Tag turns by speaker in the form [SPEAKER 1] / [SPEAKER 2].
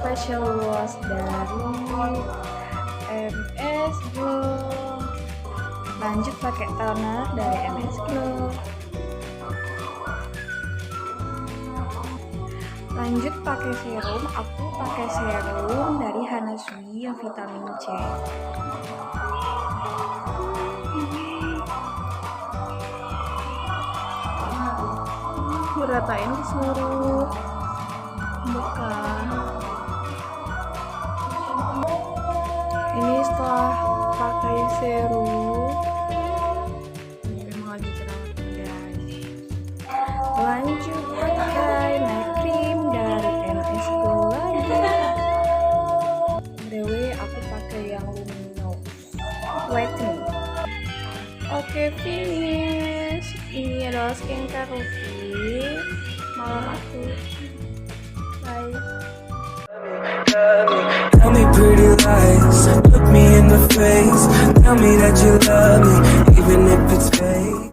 [SPEAKER 1] facial wash dari MsGlow. Lanjut pakai toner dari MsGlow. Lanjut pakai serum, aku pakai serum dari hanasui yang vitamin C. Diratain di seluruh muka. Ini setelah pakai serum, memang lagi jerawat guys. Lanjut pakai nightcream dari MsGlow lagi. Dewe aku pakai yang luminouse rutin. Oke, finish. Ini adalah skincare rutin malam aku. Bye.
[SPEAKER 2] Tell me pretty lies, look me in the face, tell me that you love me, even if it's fake.